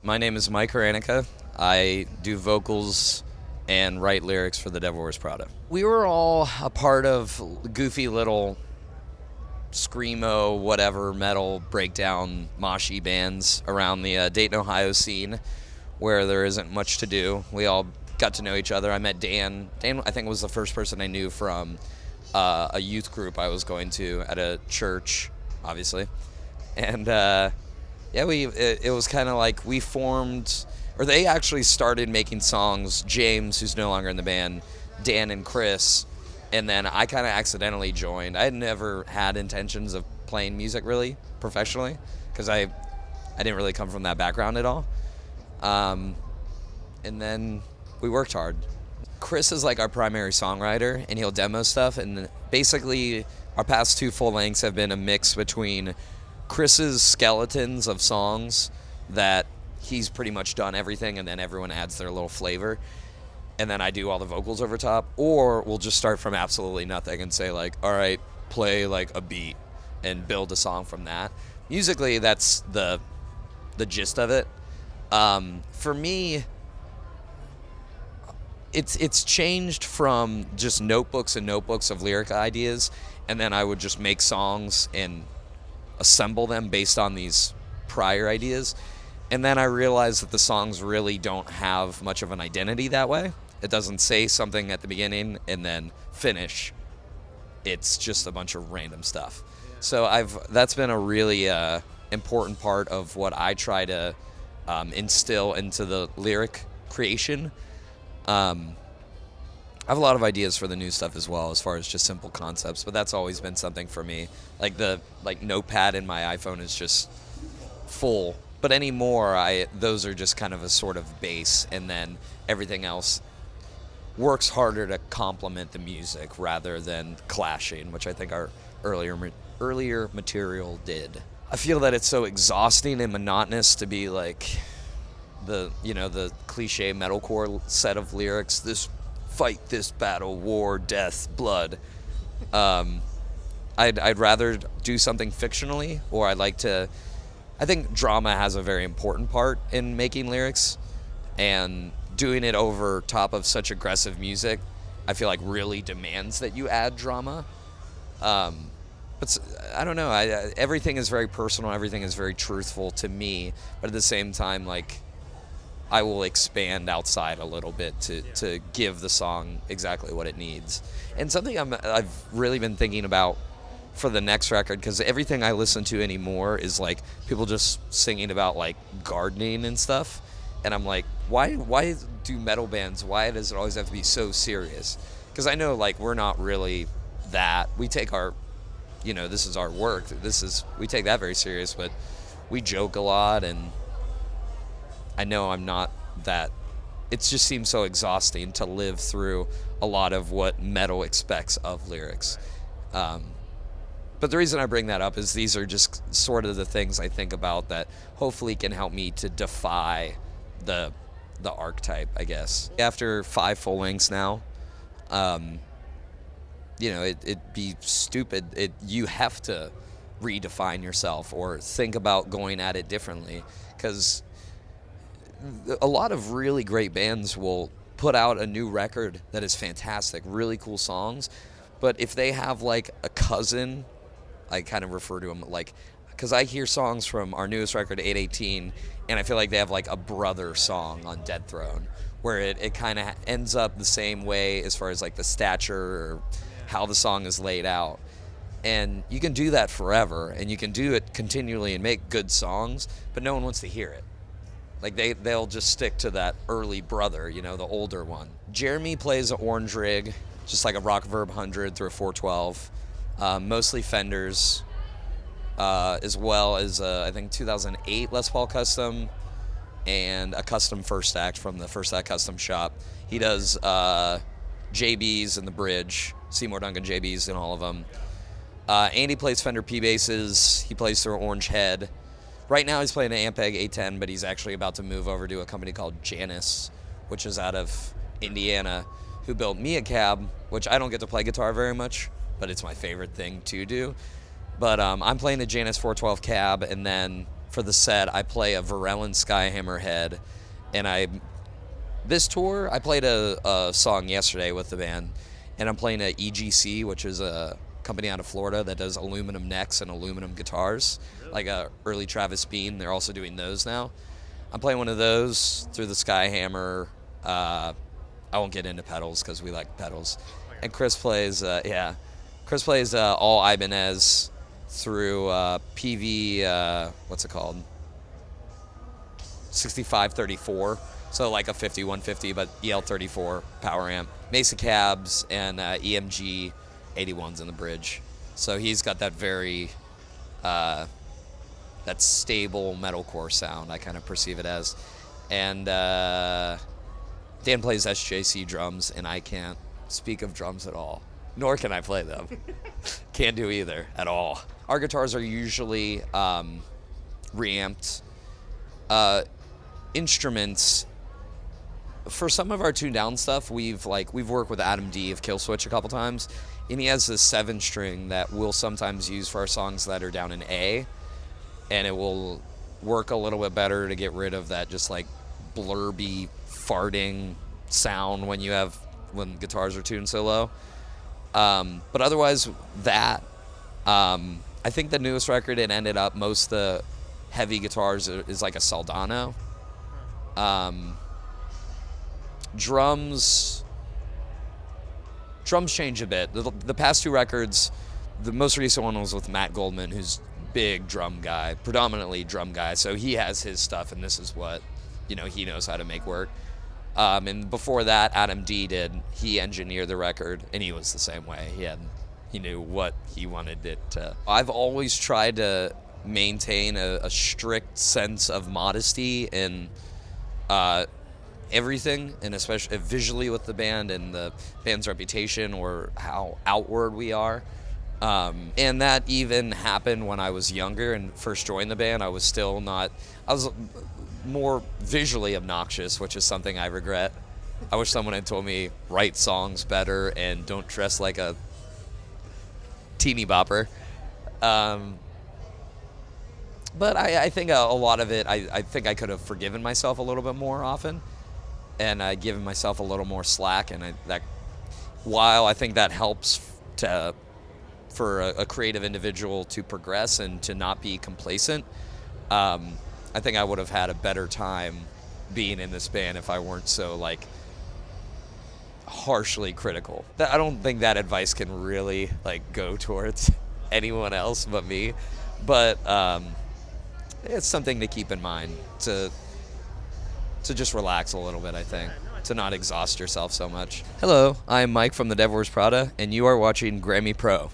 My name is Mike Hranica. I do vocals and write lyrics for The Devil Wears Prada. We were all a part of goofy little screamo, whatever, metal breakdown moshy bands around the Dayton, Ohio scene where there isn't much to do. We all got to know each other. I met Dan. Dan, I think, was the first person I knew from a youth group I was going to at a church, obviously. And it was kind of like we formed, or they actually started making songs. James, who's no longer in the band, Dan and Chris, and then I kind of accidentally joined. I had never had intentions of playing music really professionally because I didn't really come from that background at all. And then we worked hard. Chris is like our primary songwriter, and he'll demo stuff. And basically, our past two full lengths have been a mix between Chris's skeletons of songs that he's pretty much done everything, and then everyone adds their little flavor, and then I do all the vocals over top. Or we'll just start from absolutely nothing and say, like, all right, play like a beat and build a song from that. Musically, that's the gist of it. For me, it's changed from just notebooks and notebooks of lyric ideas, and then I would just make songs and assemble them based on these prior ideas. And then I realized that the songs really don't have much of an identity that way. It doesn't say something at the beginning and then finish. It's just a bunch of random stuff. So that's been a really important part of what I try to instill into the lyric creation. I have a lot of ideas for the new stuff as well, as far as just simple concepts, but that's always been something for me. Like the notepad in my iPhone is just full, but anymore those are just kind of a sort of base, and then everything else works harder to complement the music rather than clashing, which I think our earlier material did. I feel that it's so exhausting and monotonous to be like the cliche metalcore set of lyrics. This fight, this battle, war, death, blood. I'd rather do something fictionally, or I think drama has a very important part in making lyrics, and doing it over top of such aggressive music, I feel like really demands that you add drama. But I don't know. Everything is very personal. Everything is very truthful to me. But at the same time, like, I will expand outside a little bit to give the song exactly what it needs. And something I've really been thinking about for the next record, because everything I listen to anymore is like people just singing about like gardening and stuff. And I'm like, why do metal bands, why does it always have to be so serious? Because I know, like, we're not really that. We take our, this is our work. We take that very serious, but we joke a lot, and I know I'm not that. It just seems so exhausting to live through a lot of what metal expects of lyrics. But the reason I bring that up is these are just sort of the things I think about that hopefully can help me to defy the archetype, I guess. After 5 full lengths now, it'd be stupid. You have to redefine yourself or think about going at it differently, because a lot of really great bands will put out a new record that is fantastic, really cool songs, but if they have like a cousin, I kind of refer to them like, because I hear songs from our newest record, 818, and I feel like they have like a brother song on Dead Throne, where it kind of ends up the same way as far as like the stature or how the song is laid out. And you can do that forever, and you can do it continually and make good songs, but no one wants to hear it. Like they'll just stick to that early brother, the older one. Jeremy plays an orange rig, just like a Rock Verb 100 through a 412, mostly Fenders, as well as I think 2008 Les Paul Custom and a custom First Act from the First Act Custom Shop. He does JBs in the bridge, Seymour Duncan JBs in all of them. Andy plays Fender P basses. He plays through Orange Head. Right now he's playing an Ampeg A10, but he's actually about to move over to a company called Janus, which is out of Indiana, who built me a cab, which I don't get to play guitar very much, but it's my favorite thing to do. But I'm playing the Janus 412 cab, and then for the set, I play a Varellin Skyhammer head, and this tour, I played a song yesterday with the band, and I'm playing a EGC, which is a company out of Florida that does aluminum necks and aluminum guitars, like a early Travis Bean. They're also doing those now. I'm playing one of those through the Skyhammer. I won't get into pedals because we like pedals. And Chris plays, Chris plays all Ibanez through PV, what's it called? 6534. So like a 5150, but EL34 power amp. Mesa cabs and EMG 81s in the bridge. So he's got that very, that stable metalcore sound, I kind of perceive it as. And Dan plays SJC drums, and I can't speak of drums at all. Nor can I play them. Can't do either at all. Our guitars are usually reamped. Instruments, for some of our tuned down stuff, we've worked with Adam D of Killswitch a couple times, and he has this 7-string that we'll sometimes use for our songs that are down in A, and it will work a little bit better to get rid of that just like blurby farting sound when guitars are tuned so low. But otherwise, I think the newest record, it ended up most of the heavy guitars is like a Soldano. Drums change a bit. The past 2 records, the most recent one was with Matt Goldman, who's big drum guy, predominantly drum guy. So he has his stuff, and this is what, he knows how to make work. And before that, Adam D he engineered the record, and he was the same way. He knew what he wanted it to. I've always tried to maintain a strict sense of modesty in everything, and especially visually with the band and the band's reputation or how outward we are. And that even happened when I was younger and first joined the band. I was more visually obnoxious, which is something I regret. I wish someone had told me write songs better and don't dress like a teeny bopper. But I think a lot of it, I think I could have forgiven myself a little bit more often, and given myself a little more slack. And while I think that helps for a creative individual to progress and to not be complacent, I think I would have had a better time being in this band if I weren't so harshly critical. I don't think that advice can really go towards anyone else but me, but it's something to keep in mind to just relax a little bit, I think, to not exhaust yourself so much. Hello, I'm Mike from the Devil Wears Prada, and you are watching GRAMMY Pro.